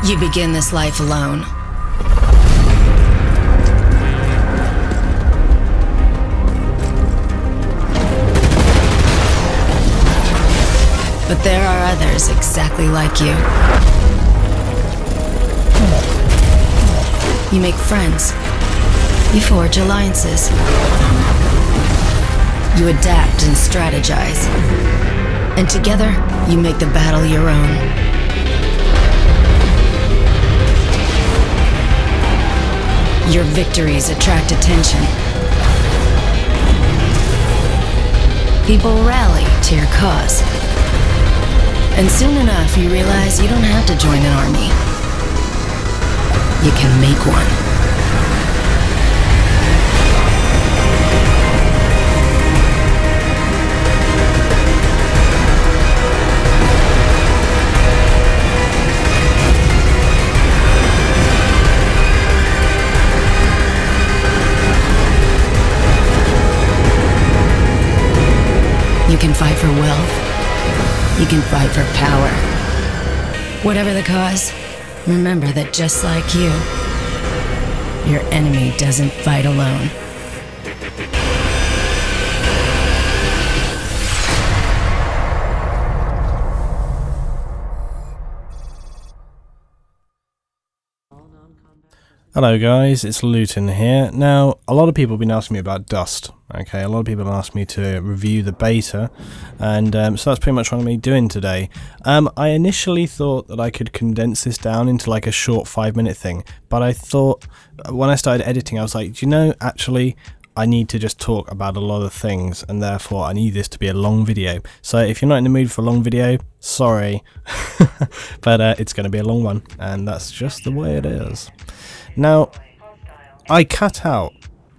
You begin this life alone. But there are others exactly like you. You make friends. You forge alliances. You adapt and strategize. And together, you make the battle your own. Your victories attract attention. People rally to your cause. And soon enough, you realize you don't have to join an army. You can make one. You can fight for wealth. You can fight for power. Whatever the cause, remember that just like you, your enemy doesn't fight alone. Hello guys, it's Luetin here. Now, a lot of people have been asking me about Dust. Okay, a lot of people have asked me to review the beta, and so that's pretty much what I'm going to be doing today. I initially thought that I could condense this down into like a short 5-minute thing, but I thought when I started editing I was like, do you know, actually I need to just talk about a lot of things, and therefore I need this to be a long video. So if you're not in the mood for a long video, sorry, but it's going to be a long one, and that's just the way it is. Now, I cut out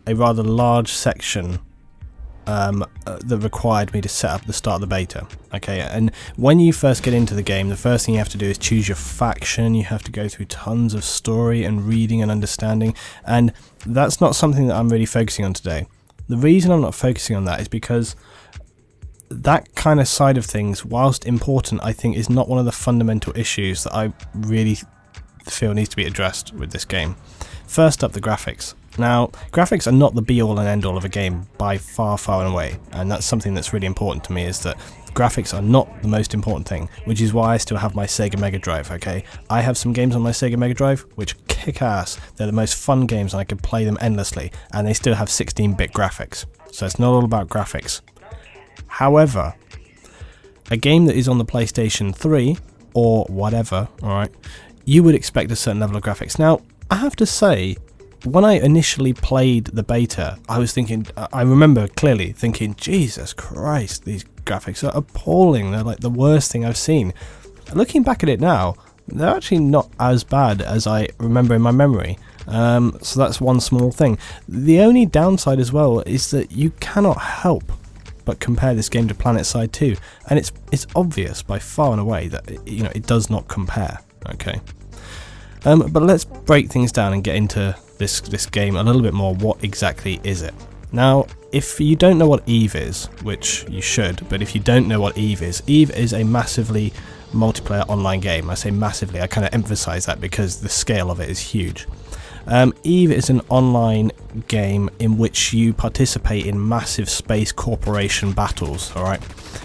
a rather large section that required me to set up the start of the beta. Okay, and when you first get into the game, the first thing you have to do is choose your faction. You have to go through tons of story and reading and understanding, and that's not something that I'm really focusing on today. The reason I'm not focusing on that is because that kind of side of things, whilst important, I think is not one of the fundamental issues that I really feel needs to be addressed with this game. First up, the graphics. Now, graphics are not the be-all and end-all of a game by far and away, and that's something that's really important to me, is that graphics are not the most important thing, which is why I still have my Sega Mega Drive, okay? I have some games on my Sega Mega Drive which kick ass. They're the most fun games and I can play them endlessly, and they still have 16-bit graphics, so it's not all about graphics. However, a game that is on the PlayStation 3, or whatever, alright, you would expect a certain level of graphics. Now, I have to say, when I initially played the beta, I was thinking, I remember clearly thinking, Jesus Christ, these graphics are appalling. They're like the worst thing I've seen. Looking back at it now, they're actually not as bad as I remember in my memory. So that's one small thing. The only downside as well is that you cannot help but compare this game to PlanetSide 2, and it's obvious by far and away that it does not compare. Okay, but let's break things down and get into this game a little bit more. What exactly is it? Now, if you don't know what EVE is, which you should, but if you don't know what EVE is a massively multiplayer online game. I say massively, I kind of emphasize that because the scale of it is huge. EVE is an online game in which you participate in massive space corporation battles. Alright,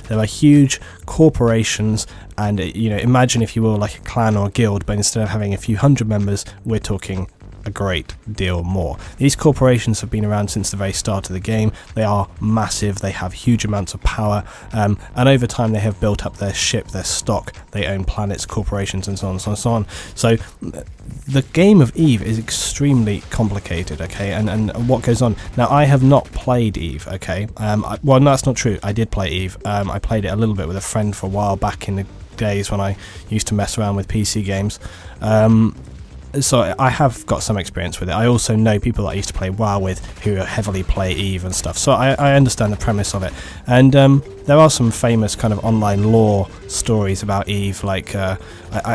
there are huge corporations, and imagine, if you will, like a clan or a guild, but instead of having a few hundred members, we're talking a great deal more. These corporations have been around since the very start of the game. They are massive, they have huge amounts of power, and over time they have built up their ship, their stock, they own planets, corporations, and so on and so on and so on. So the game of EVE is extremely complicated, okay, and what goes on. Now, I have not played EVE, okay, well, no, that's not true. I did play EVE. I played it a little bit with a friend for a while back in the days when I used to mess around with PC games. So I have got some experience with it. I also know people that I used to play WoW with who heavily play EVE and stuff, so I understand the premise of it. And there are some famous kind of online lore stories about EVE, like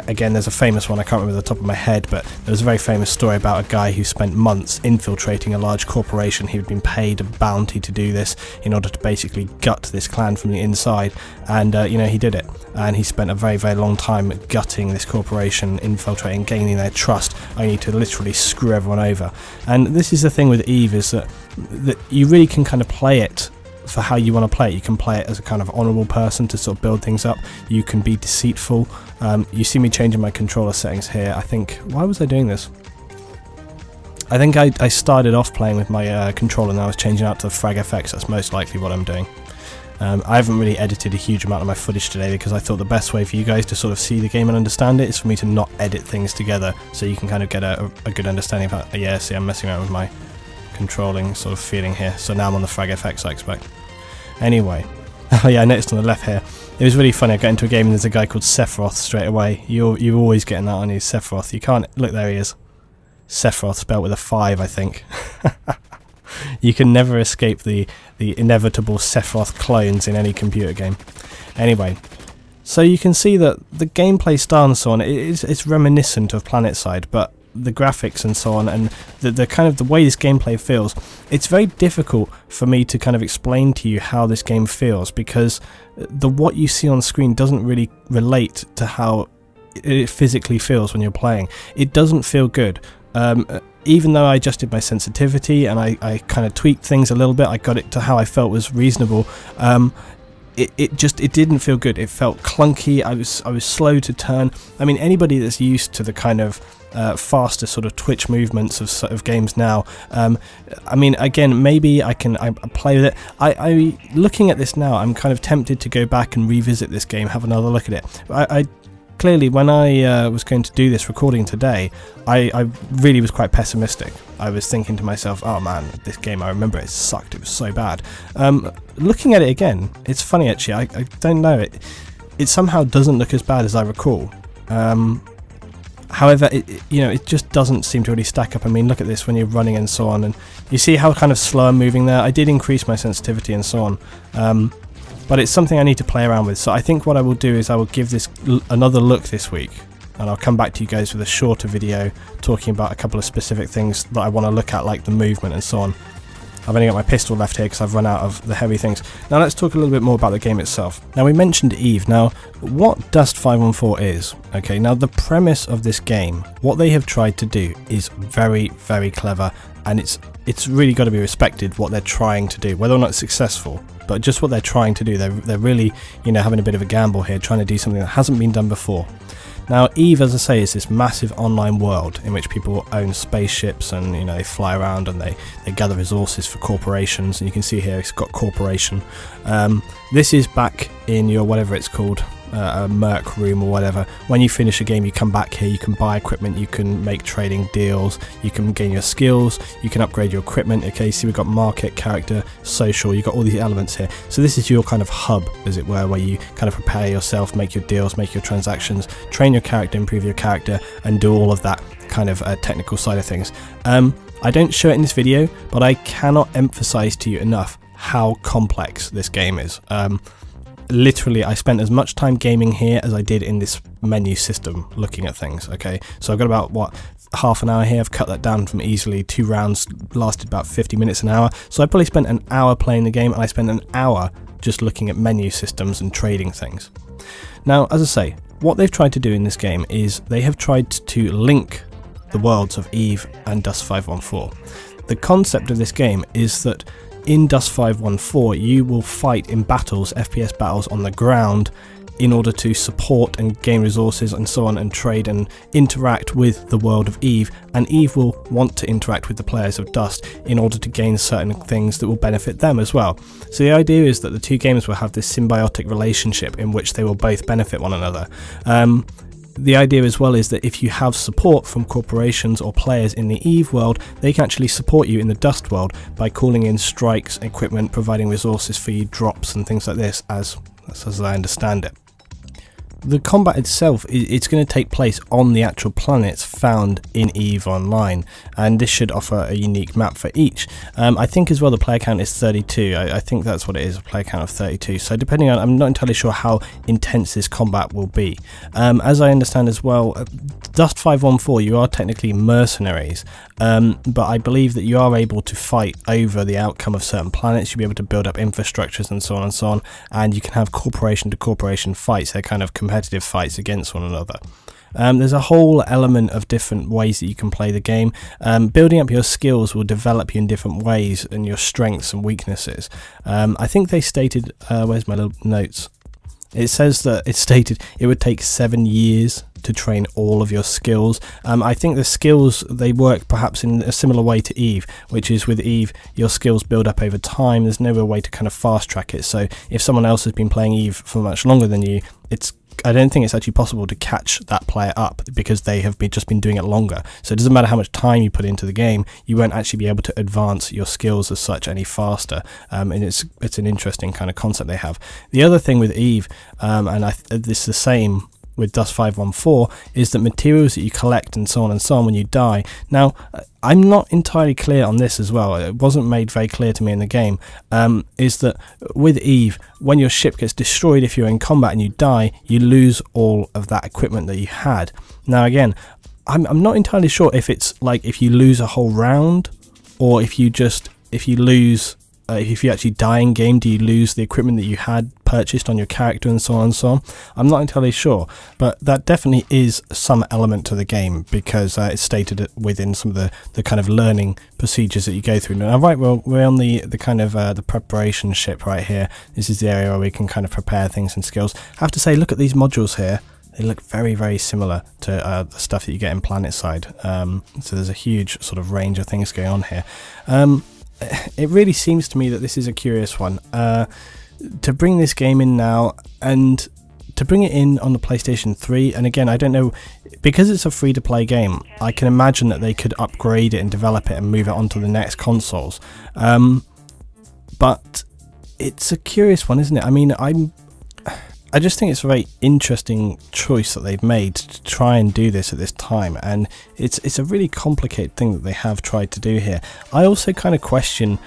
again, there's a famous one, I can't remember the top of my head, but there was a very famous story about a guy who spent months infiltrating a large corporation. He had been paid a bounty to do this in order to basically gut this clan from the inside, and you know, he did it, and he spent a very, very long time gutting this corporation, infiltrating, gaining their trust, only to literally screw everyone over. And this is the thing with EVE, is that you really can kind of play it for how you want to play it. You can play it as a kind of honourable person to sort of build things up. You can be deceitful. You see me changing my controller settings here. I think, why was I doing this? I think I started off playing with my controller and I was changing out to the frag FX. That's most likely what I'm doing. I haven't really edited a huge amount of my footage today because I thought the best way for you guys to sort of see the game and understand it is for me to not edit things together, so you can kind of get a good understanding of how. Yeah, see, I'm messing around with my controlling sort of feeling here, so now I'm on the frag FX, I expect. Anyway, oh yeah, I noticed on the left here, it was really funny. I got into a game and there's a guy called Sephiroth straight away. You're always getting that on you, Sephiroth. You can't, look, there he is. Sephiroth, spelled with a 5, I think. You can never escape the inevitable Sephiroth clones in any computer game. Anyway, so you can see that the gameplay style and so on, it's reminiscent of PlanetSide, but the graphics and so on, and the kind of the way this gameplay feels, it's very difficult for me to kind of explain to you how this game feels, because what you see on screen doesn't really relate to how it physically feels when you're playing. It doesn't feel good. Even though I adjusted my sensitivity and I kind of tweaked things a little bit, I got it to how I felt was reasonable. It didn't feel good. It felt clunky. I was slow to turn. I mean, anybody that's used to the kind of faster sort of twitch movements of games now, I mean, again, maybe I play with it. Looking at this now, I'm kind of tempted to go back and revisit this game, have another look at it. Clearly, when I was going to do this recording today, I really was quite pessimistic. I was thinking to myself, oh man, this game, I remember it sucked, it was so bad. Looking at it again, it's funny actually, I don't know, it somehow doesn't look as bad as I recall. However, it just doesn't seem to really stack up. I mean, look at this when you're running and so on, and you see how kind of slow I'm moving there. I did increase my sensitivity and so on. But it's something I need to play around with, so I think what I will do is I will give this another look this week, and I'll come back to you guys with a shorter video talking about a couple of specific things that I want to look at, like the movement and so on. I've only got my pistol left here because I've run out of the heavy things. Now let's talk a little bit more about the game itself. Now we mentioned EVE. Now what Dust 514 is, okay, now the premise of this game, what they have tried to do is very, very clever, and it's really got to be respected what they're trying to do, whether or not it's successful. But just what they're trying to do, they're really, having a bit of a gamble here, trying to do something that hasn't been done before. Now, EVE, as I say, is this massive online world in which people own spaceships and, they fly around and they gather resources for corporations. And you can see here it's got corporation. This is back in your, whatever it's called, a Merc room or whatever. When you finish a game, you come back here, you can buy equipment, you can make trading deals, you can gain your skills, you can upgrade your equipment. Okay, see, we've got market, character, social, you've got all these elements here. So this is your kind of hub, as it were, where you kind of prepare yourself, make your deals, make your transactions, train your character, improve your character, and do all of that kind of technical side of things. I don't show it in this video, but I cannot emphasize to you enough how complex this game is. Literally, I spent as much time gaming here as I did in this menu system looking at things. Okay, so I've got about, what, half an hour here. I've cut that down from easily 2 rounds, lasted about 50 minutes, an hour. So I probably spent an hour playing the game, and I spent an hour just looking at menu systems and trading things. Now, as I say, what they've tried to do in this game is they have tried to link the worlds of EVE and Dust 514. The concept of this game is that in Dust 514 you will fight in battles, FPS battles on the ground, in order to support and gain resources and so on, and trade and interact with the world of EVE, and EVE will want to interact with the players of Dust in order to gain certain things that will benefit them as well. So the idea is that the two games will have this symbiotic relationship in which they will both benefit one another. The idea as well is that if you have support from corporations or players in the EVE world, they can actually support you in the Dust world by calling in strikes, equipment, providing resources for you, drops and things like this, as I understand it. the combat itself, it's going to take place on the actual planets found in EVE Online, and this should offer a unique map for each. I think as well the player count is 32. I think that's what it is, a player count of 32. So depending on, I'm not entirely sure how intense this combat will be. As I understand as well, Dust 514, you are technically mercenaries, but I believe that you are able to fight over the outcome of certain planets. You'll be able to build up infrastructures and so on and so on, and you can have corporation to corporation fights. They're kind of competitive fights against one another. There's a whole element of different ways that you can play the game. Building up your skills will develop you in different ways, and your strengths and weaknesses. I think they stated, where's my little notes? It says that it's stated it would take 7 years to train all of your skills. I think the skills, they work perhaps in a similar way to EVE, which is with EVE your skills build up over time. There's no real way to kind of fast track it, so if someone else has been playing EVE for much longer than you, I don't think it's actually possible to catch that player up, because they have just been doing it longer. So it doesn't matter how much time you put into the game, you won't actually be able to advance your skills as such any faster. And it's an interesting kind of concept they have. The other thing with EVE, and this is the same with Dust 514, is that materials that you collect and so on when you die. Now, I'm not entirely clear on this as well, it wasn't made very clear to me in the game, is that with EVE, when your ship gets destroyed, if you're in combat and you die, you lose all of that equipment that you had. Now again, I'm not entirely sure if it's like if you lose a whole round, or if you lose, if you actually die in game, do you lose the equipment that you had purchased on your character and so on and so on. I'm not entirely sure, but that definitely is some element to the game, because it's stated within some of the kind of learning procedures that you go through. Now, right, well, we're on the kind of the preparation ship right here. This is the area where we can kind of prepare things and skills. I have to say, look at these modules here. They look very, very similar to the stuff that you get in PlanetSide. So there's a huge sort of range of things going on here. It really seems to me that this is a curious one. To bring this game in now, and to bring it in on the PlayStation 3, and again, I don't know, because it's a free-to-play game, I can imagine that they could upgrade it and develop it and move it onto the next consoles. But it's a curious one, isn't it? I mean, I just think it's a very interesting choice that they've made to try and do this at this time, and it's a really complicated thing that they have tried to do here. I also kind of question,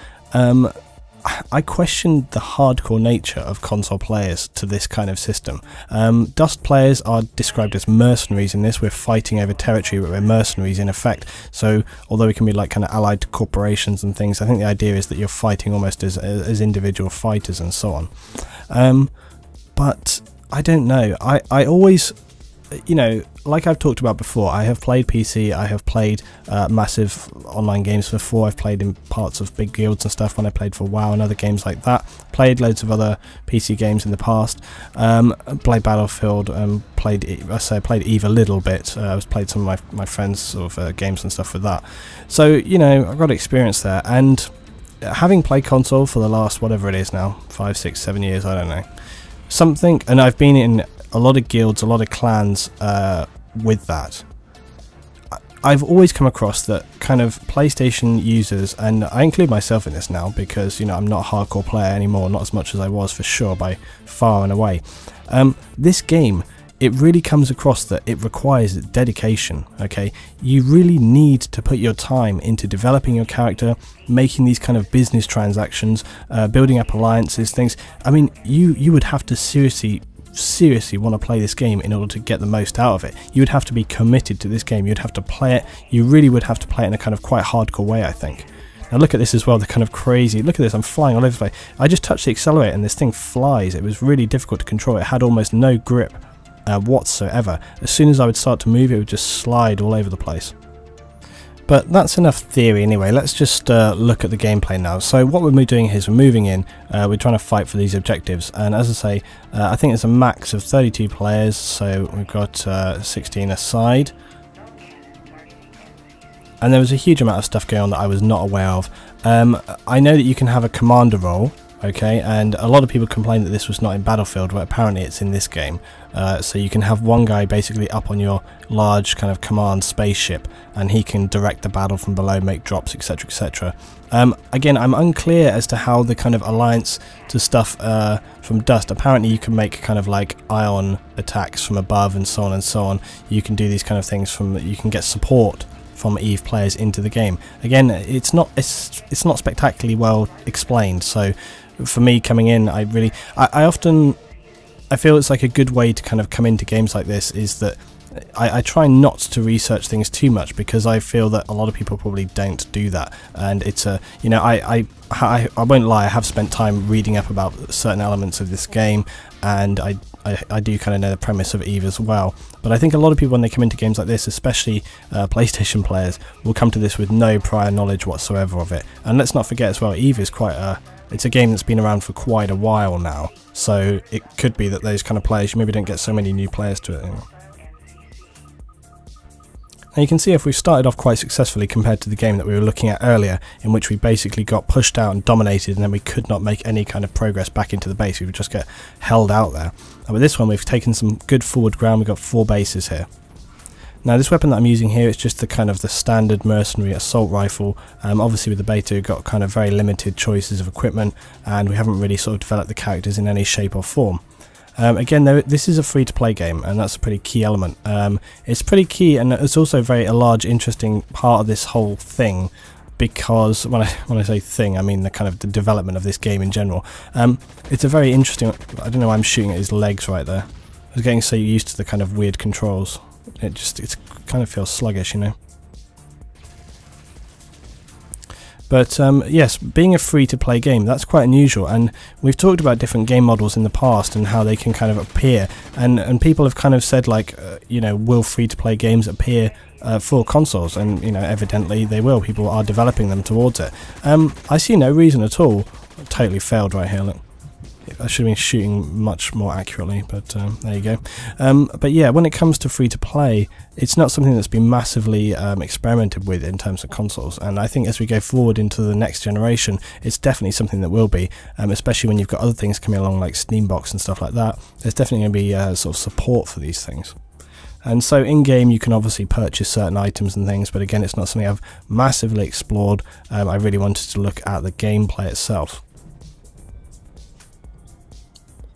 I question the hardcore nature of console players to this kind of system. Dust players are described as mercenaries in this. We're fighting over territory, but we're mercenaries in effect. So although we can be like kind of allied to corporations and things, I think the idea is that you're fighting almost as individual fighters and so on. But I don't know, I always, you know, like I've talked about before, I have played PC, I have played massive online games before, I've played in parts of big guilds and stuff when I played for WoW and other games like that, played loads of other PC games in the past, played Battlefield, played EVE a little bit, I've played some of my friends' sort of games and stuff with that, so, you know, I've got experience there, and having played console for the last, whatever it is now, 5, 6, 7 years, I don't know, something, and I've been in a lot of guilds, a lot of clans with that. I've always come across that kind of PlayStation users, and I include myself in this now because, you know, I'm not a hardcore player anymore, not as much as I was for sure, by far and away. This game, it really comes across that it requires dedication, okay? You really need to put your time into developing your character, making these kind of business transactions, building up alliances, things. I mean, you would have to seriously want to play this game in order to get the most out of it. You would have to be committed to this game, you'd have to play it, you really would have to play it in a kind of quite hardcore way, I think. Now look at this as well, the kind of crazy, look at this, I'm flying all over the place. I just touched the accelerator and this thing flies. It was really difficult to control, it had almost no grip whatsoever. As soon as I would start to move, it would just slide all over the place. But that's enough theory anyway, let's just look at the gameplay now. So what we're doing here is we're moving in, we're trying to fight for these objectives, and as I say, I think there's a max of 32 players, so we've got 16 aside. And there was a huge amount of stuff going on that I was not aware of. I know that you can have a commander role, Okay, and a lot of people complain that this was not in Battlefield, but apparently it's in this game. So you can have one guy basically up on your large kind of command spaceship, and he can direct the battle from below, make drops, etc, etc. Again, I'm unclear as to how the kind of alliance to stuff from Dust. Apparently you can make kind of like ion attacks from above and so on and so on. You can do these kind of things you can get support from EVE players into the game. Again, it's not spectacularly well explained, so for me coming in, I feel it's like a good way to kind of come into games like this is that I try not to research things too much, because I feel that a lot of people probably don't do that, and it's a, you know, I won't lie, I have spent time reading up about certain elements of this game, and I do kind of know the premise of EVE as well. But I think a lot of people, when they come into games like this, especially PlayStation players, will come to this with no prior knowledge whatsoever of it. And let's not forget as well, EVE is it's a game that's been around for quite a while now, so it could be that those kind of players, you maybe don't get so many new players to it anymore. Now you can see if we've started off quite successfully compared to the game that we were looking at earlier, in which we basically got pushed out and dominated, and then we could not make any kind of progress back into the base. We would just get held out there. And with this one, we've taken some good forward ground. We've got 4 bases here. Now this weapon that I'm using here is just the standard mercenary assault rifle. Obviously with the beta we've got kind of very limited choices of equipment, and we haven't really sort of developed the characters in any shape or form. Again, though, this is a free-to-play game, and that's a pretty key element. It's pretty key, and it's also a large, interesting part of this whole thing, because when I say thing, I mean the kind of the development of this game in general. It's a very interesting. I don't know why I'm shooting at his legs right there. I was getting so used to the kind of weird controls. It kind of feels sluggish, you know. But yes, being a free-to-play game, that's quite unusual, and we've talked about different game models in the past and how they can kind of appear, and people have kind of said, like, you know, will free-to-play games appear for consoles? And, you know, evidently they will. People are developing them towards it. I see no reason at all. I totally failed right here, look. I should have been shooting much more accurately, but there you go. But yeah, when it comes to free-to-play, it's not something that's been massively experimented with in terms of consoles, and I think as we go forward into the next generation, it's definitely something that will be, especially when you've got other things coming along like Steambox and stuff like that. There's definitely going to be sort of support for these things. And so in-game you can obviously purchase certain items and things, but again, it's not something I've massively explored. I really wanted to look at the gameplay itself.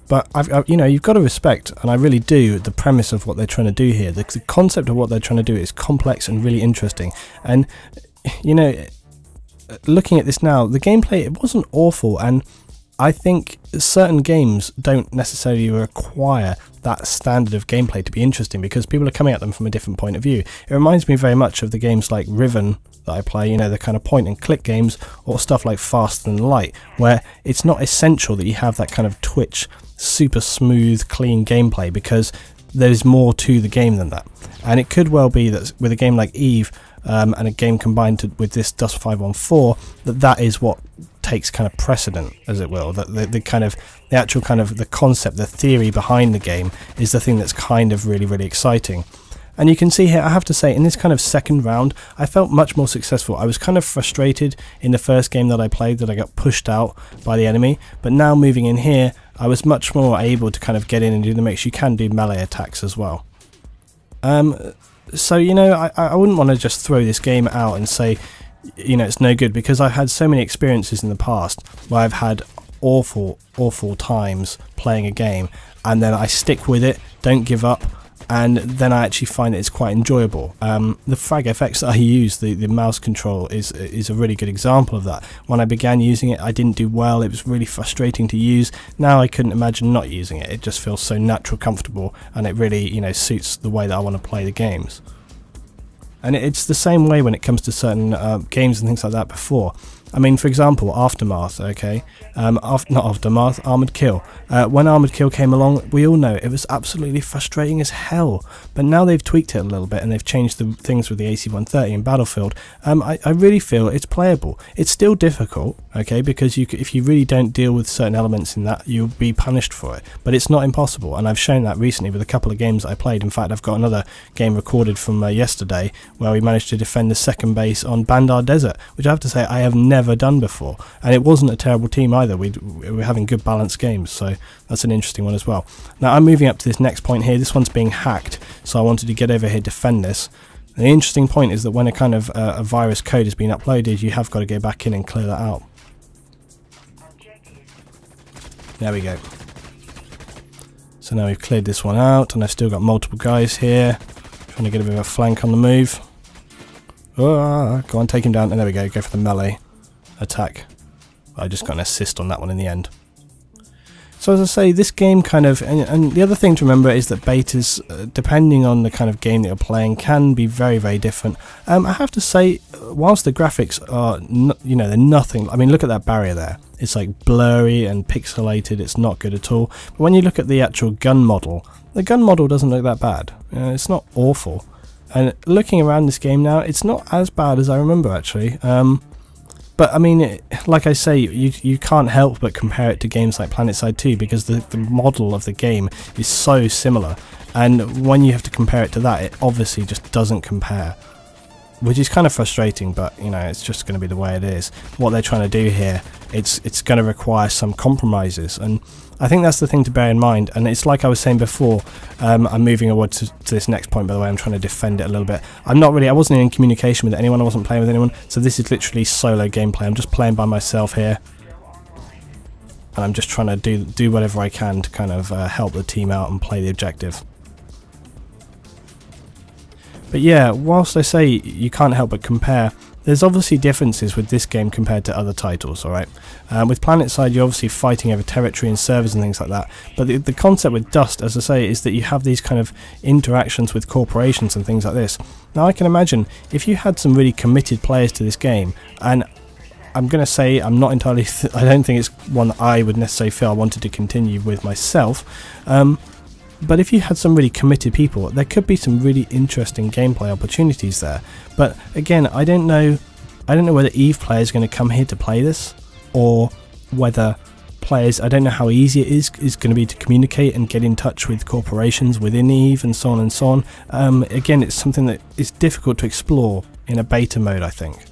But you know, you've got to respect, and I really do, the premise of what they're trying to do here. The concept of what they're trying to do is complex and really interesting. And you know, looking at this now, the gameplay, it wasn't awful, and I think certain games don't necessarily require that standard of gameplay to be interesting, because people are coming at them from a different point of view. It reminds me very much of the games like Riven that I play, you know, the kind of point and click games, or stuff like Faster Than Light, where it's not essential that you have that kind of twitch, super smooth, clean gameplay, because there's more to the game than that. And it could well be that with a game like EVE, and a game combined with this Dust 514, that is what takes kind of precedent, as it will. That the actual kind of the concept, the theory behind the game is the thing that's kind of really exciting. And you can see here, I have to say, in this kind of second round, I felt much more successful. I was kind of frustrated in the first game that I played that I got pushed out by the enemy, but now moving in here, I was much more able to kind of get in and do the mix. You can do melee attacks as well. So, you know, I wouldn't want to just throw this game out and say, you know, it's no good, because I've had so many experiences in the past where I've had awful times playing a game, and then I stick with it, don't give up, and then I actually find it's quite enjoyable. The frag FX that I use, the mouse control, is a really good example of that. When I began using it, I didn't do well. It was really frustrating to use. Now I couldn't imagine not using it. It just feels so natural, comfortable, and it really, you know, suits the way that I want to play the games. And it's the same way when it comes to certain games and things like that before. I mean, for example, Aftermath, okay? Not Aftermath, Armored Kill. When Armored Kill came along, we all know it was absolutely frustrating as hell. But now they've tweaked it a little bit, and they've changed the things with the AC-130 in Battlefield. I really feel it's playable. It's still difficult, okay? Because if you really don't deal with certain elements in that, you'll be punished for it. But it's not impossible, and I've shown that recently with a couple of games that I played. In fact, I've got another game recorded from yesterday where we managed to defend the second base on Bandar Desert, which I have to say I have never never done before, and it wasn't a terrible team either. We were having good balanced games, so that's an interesting one as well. Now I'm moving up to this next point here. This one's being hacked, so I wanted to get over here, defend this. And the interesting point is that when a kind of a virus code has been uploaded, you have got to go back in and clear that out. There we go. So now we've cleared this one out, and I've still got multiple guys here, trying to get a bit of a flank on the move. Oh, go on, take him down, and there we go, go for the melee attack. I just got an assist on that one in the end. So as I say, this game kind of, and the other thing to remember is that betas, depending on the kind of game that you're playing, can be very, very different. I have to say, whilst the graphics are, you know, they're nothing, I mean, look at that barrier there. It's like blurry and pixelated, it's not good at all. But when you look at the actual gun model, the gun model doesn't look that bad. It's not awful. And looking around this game now, it's not as bad as I remember, actually. But I mean, like I say, you can't help but compare it to games like PlanetSide 2 because the model of the game is so similar, and when you have to compare it to that, it obviously just doesn't compare, which is kind of frustrating, but you know, it's just going to be the way it is. What they're trying to do here, it's going to require some compromises, and I think that's the thing to bear in mind. And it's like I was saying before, I'm moving onward to this next point, by the way. I'm trying to defend it a little bit. I wasn't in communication with anyone, I wasn't playing with anyone, so this is literally solo gameplay. I'm just playing by myself here, and I'm just trying to do whatever I can to kind of help the team out and play the objective. But yeah, whilst I say you can't help but compare, there's obviously differences with this game compared to other titles, alright? With PlanetSide, you're obviously fighting over territory and servers and things like that, but the concept with Dust, as I say, is that you have these kind of interactions with corporations and things like this. Now I can imagine, if you had some really committed players to this game, and I'm going to say I'm not entirely, I don't think it's one that I would necessarily feel I wanted to continue with myself, but if you had some really committed people, there could be some really interesting gameplay opportunities there. But again, I don't know whether EVE players are going to come here to play this, or whether players, I don't know how easy it is going to be to communicate and get in touch with corporations within EVE and so on and so on. Again, it's something that is difficult to explore in a beta mode, I think.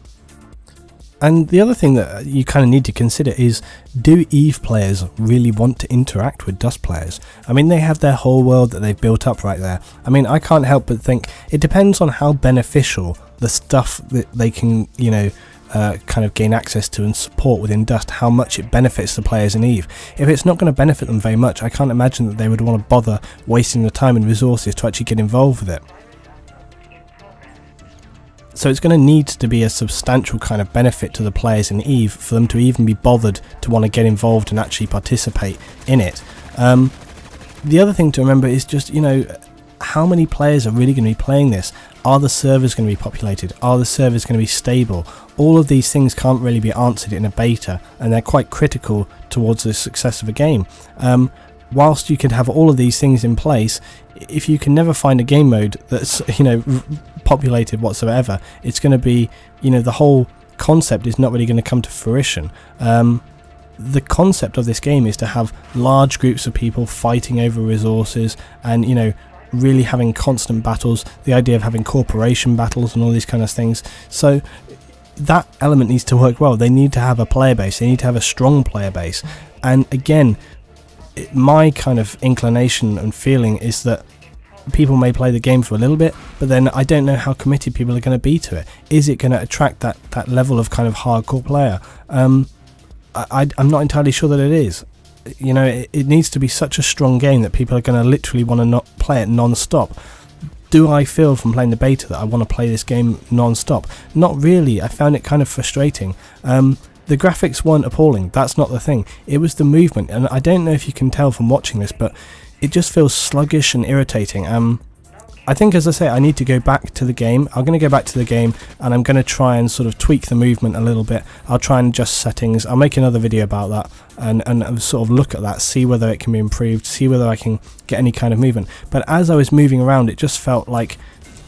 And the other thing that you kind of need to consider is, do EVE players really want to interact with Dust players? I mean, they have their whole world that they've built up right there. I mean, I can't help but think it depends on how beneficial the stuff that they can, you know, kind of gain access to and support within Dust, how much it benefits the players in EVE. If it's not going to benefit them very much, I can't imagine that they would want to bother wasting the time and resources to actually get involved with it. So it's going to need to be a substantial kind of benefit to the players in EVE for them to even be bothered to want to get involved and actually participate in it. The other thing to remember is just, you know, how many players are really going to be playing this? Are the servers going to be populated? Are the servers going to be stable? All of these things can't really be answered in a beta, and they're quite critical towards the success of a game. Whilst you can have all of these things in place, if you can never find a game mode that's, you know, populated whatsoever, it's going to be, you know, the whole concept is not really going to come to fruition. The concept of this game is to have large groups of people fighting over resources and, you know, really having constant battles, the idea of having corporation battles and all these kind of things. So that element needs to work well. They need to have a player base, they need to have a strong player base. And again, my kind of inclination and feeling is that people may play the game for a little bit, but then I don't know how committed people are going to be to it. Is it going to attract that level of kind of hardcore player? I'm not entirely sure that it is. You know, it needs to be such a strong game that people are going to literally want to not play it non-stop. Do I feel from playing the beta that I want to play this game non-stop? Not really. I found it kind of frustrating. The graphics weren't appalling, that's not the thing. It was the movement, and I don't know if you can tell from watching this, but it just feels sluggish and irritating. I think, as I say, I need to go back to the game. I'm going to go back to the game, and I'm going to try and sort of tweak the movement a little bit. I'll try and adjust settings. I'll make another video about that, and sort of look at that, see whether it can be improved, see whether I can get any kind of movement. But as I was moving around, it just felt like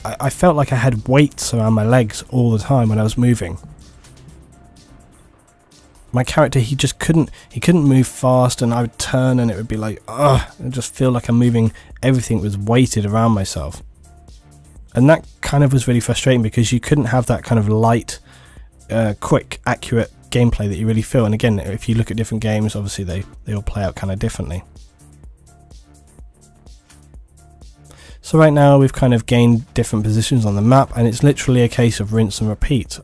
I felt like I had weights around my legs all the time when I was moving. My character, he couldn't move fast, and I would turn and it would be like, ugh, I just feel like I'm moving, everything was weighted around myself. And that kind of was really frustrating because you couldn't have that kind of light, quick, accurate gameplay that you really feel. And again, if you look at different games, obviously they all play out kind of differently. So right now we've kind of gained different positions on the map, and it's literally a case of rinse and repeat.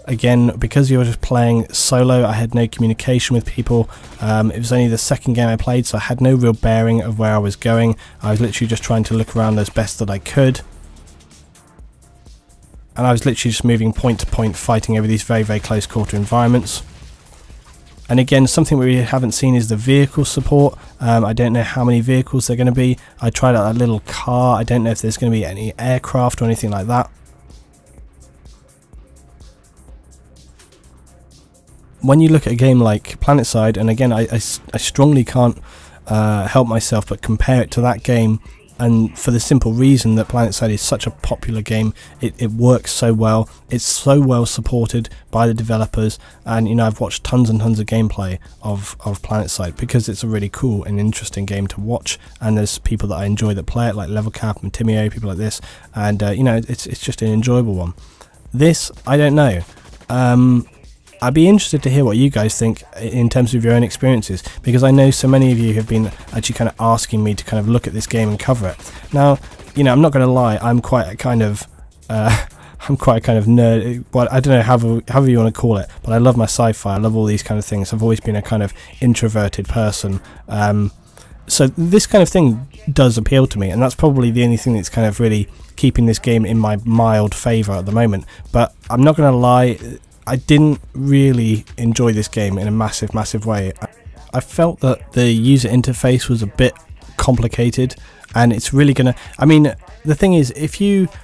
Again, because you were just playing solo, I had no communication with people. It was only the second game I played, so I had no real bearing of where I was going. I was literally just trying to look around as best that I could. And I was literally just moving point to point, fighting over these very, very close quarter environments. And again, something we haven't seen is the vehicle support. I don't know how many vehicles there are going to be. I tried out that little car. I don't know if there's going to be any aircraft or anything like that. When you look at a game like PlanetSide, and again, I strongly can't help myself but compare it to that game, and for the simple reason that PlanetSide is such a popular game. It works so well, it's so well supported by the developers, and you know, I've watched tons and tons of gameplay of PlanetSide because it's a really cool and interesting game to watch, and there's people that I enjoy that play it, like Levelcap and Timio, people like this, and you know, it's just an enjoyable one. This, I don't know. I'd be interested to hear what you guys think in terms of your own experiences, because I know so many of you have been actually kind of asking me to kind of look at this game and cover it. Now, you know, I'm not going to lie, I'm quite a kind of nerd. Well, I don't know however you want to call it, but I love my sci-fi. I love all these kind of things. I've always been a kind of introverted person. So this kind of thing does appeal to me, and that's probably the only thing that's kind of really keeping this game in my mild favour at the moment. But I'm not going to lie, I didn't really enjoy this game in a massive way. I felt that the user interface was a bit complicated, and it's really gonna, I mean, the thing is,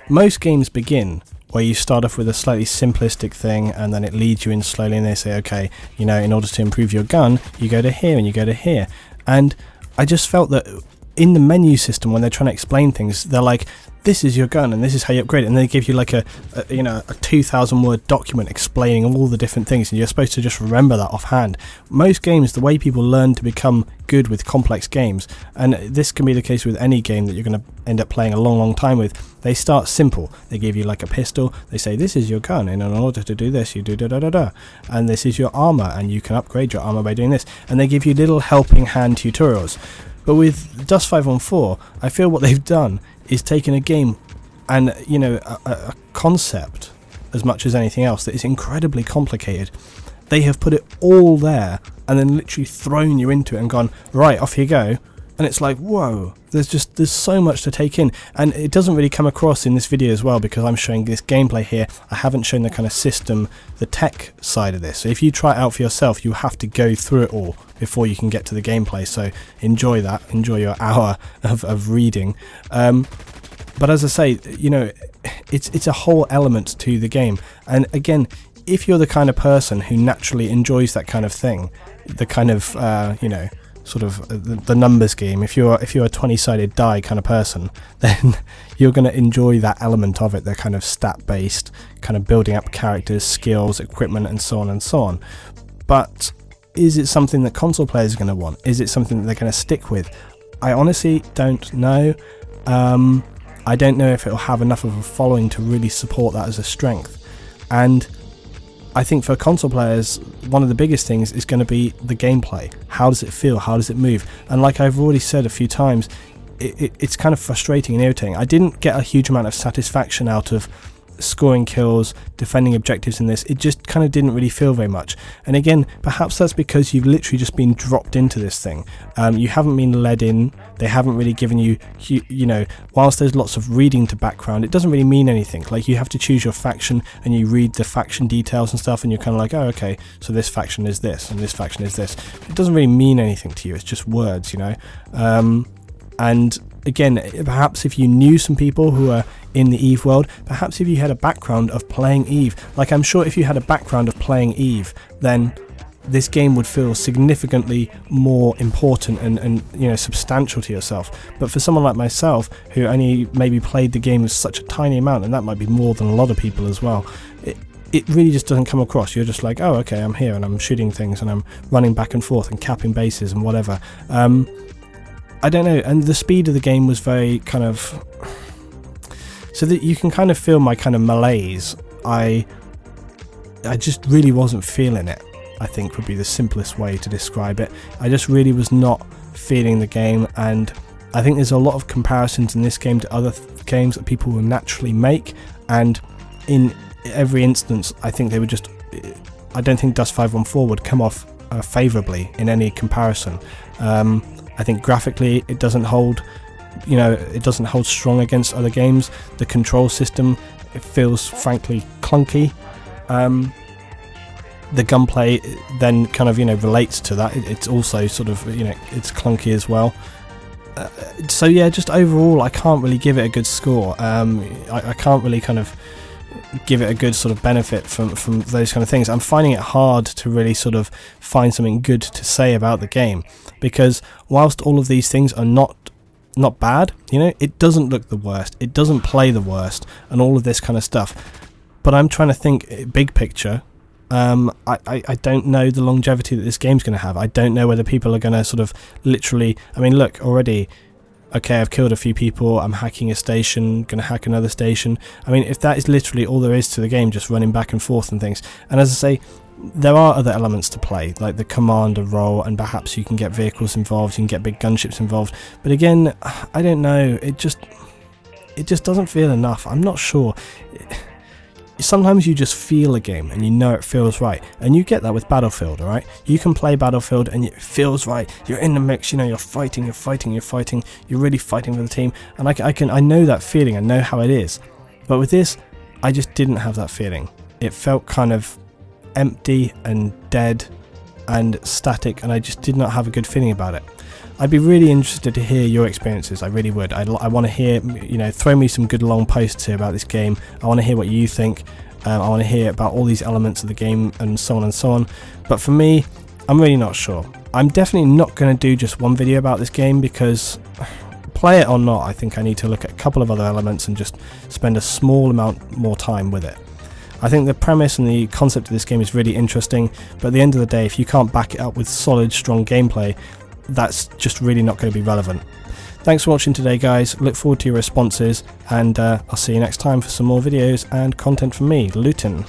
most games begin where you start off with a slightly simplistic thing, and then it leads you in slowly, and they say, okay, you know, in order to improve your gun, you go to here and you go to here. And I just felt that in the menu system, when they're trying to explain things, they're like, this is your gun and this is how you upgrade it, and they give you like a 2,000 word document explaining all the different things, and you're supposed to just remember that offhand. Most games, the way people learn to become good with complex games, and this can be the case with any game that you're going to end up playing a long time with, they start simple. They give you like a pistol, they say this is your gun, and in order to do this you do da da da da, and this is your armor, and you can upgrade your armor by doing this, and they give you little helping hand tutorials. But with Dust 514, I feel what they've done is taken a game and, you know, a concept as much as anything else that is incredibly complicated. They have put it all there and then literally thrown you into it and gone, right, off you go. And it's like, whoa, there's so much to take in, and it doesn't really come across in this video as well, because I'm showing this gameplay here. I haven't shown the kind of system, the tech side of this. So if you try it out for yourself, you have to go through it all before you can get to the gameplay. So enjoy that, enjoy your hour of reading. But as I say, you know, it's a whole element to the game, and again, if you're the kind of person who naturally enjoys that kind of thing, the kind of you know, sort of the numbers game, if you're a 20-sided die kind of person, then you're going to enjoy that element of it, the kind of stat based kind of building up characters, skills, equipment, and so on and so on. But is it something that console players are going to want? Is it something that they're going to stick with? I honestly don't know. I don't know if it'll have enough of a following to really support that as a strength. And I think for console players, one of the biggest things is going to be the gameplay. How does it feel? How does it move? And like I've already said a few times, it's kind of frustrating and irritating. I didn't get a huge amount of satisfaction out of scoring kills, defending objectives in this. It just kind of didn't really feel very much. And again, perhaps that's because you've literally just been dropped into this thing. You haven't been led in. They haven't really given you, you know, whilst there's lots of reading to background, it doesn't really mean anything. Like, you have to choose your faction and you read the faction details and stuff, and you're kind of like, oh, okay, so this faction is this and this faction is this. It doesn't really mean anything to you. It's just words, you know. And again, perhaps if you knew some people who are in the EVE world, perhaps if you had a background of playing EVE, like I'm sure if you had a background of playing EVE, then this game would feel significantly more important and you know, substantial to yourself. But for someone like myself, who only maybe played the game with such a tiny amount, and that might be more than a lot of people as well, it really just doesn't come across. You're just like, oh, okay, I'm here and I'm shooting things and I'm running back and forth and capping bases and whatever. I don't know, and the speed of the game was very kind of, so that you can kind of feel my kind of malaise. I just really wasn't feeling it, I think would be the simplest way to describe it. I just really was not feeling the game, and I think there's a lot of comparisons in this game to other games that people will naturally make, and in every instance I think they would just, I don't think Dust 514 would come off favourably in any comparison. I think graphically it doesn't hold, you know, it doesn't hold strong against other games. The control system, it feels frankly clunky. The gunplay then kind of, you know, relates to that. It's also sort of, you know, it's clunky as well. So yeah, just overall I can't really give it a good score. I can't really kind of give it a good sort of benefit from those kind of things. I'm finding it hard to really sort of find something good to say about the game, because whilst all of these things are not bad, you know, it doesn't look the worst, it doesn't play the worst, and all of this kind of stuff. But I'm trying to think big picture. I don't know the longevity that this game's going to have. I don't know whether people are going to sort of literally, I mean, look, already, okay, I've killed a few people, I'm hacking a station, going to hack another station. I mean, if that is literally all there is to the game, just running back and forth and things. And as I say, there are other elements to play, like the commander role, and perhaps you can get vehicles involved, you can get big gunships involved. But again, I don't know, it just doesn't feel enough. I'm not sure. Sometimes you just feel a game and you know it feels right, and you get that with Battlefield, alright? You can play Battlefield and it feels right, you're in the mix, you know, you're fighting, you're really fighting for the team, and I know that feeling, I know how it is. But with this, I just didn't have that feeling. It felt kind of empty and dead and static, and I just did not have a good feeling about it. I'd be really interested to hear your experiences, I really would. I want to hear, you know, throw me some good long posts here about this game. I want to hear what you think. I want to hear about all these elements of the game and so on and so on. But for me, I'm really not sure. I'm definitely not going to do just one video about this game, because play it or not, I think I need to look at a couple of other elements and just spend a small amount more time with it. I think the premise and the concept of this game is really interesting, but at the end of the day, if you can't back it up with solid, strong gameplay, that's just really not going to be relevant. Thanks for watching today, guys. Look forward to your responses, and I'll see you next time for some more videos and content from me, Luetin.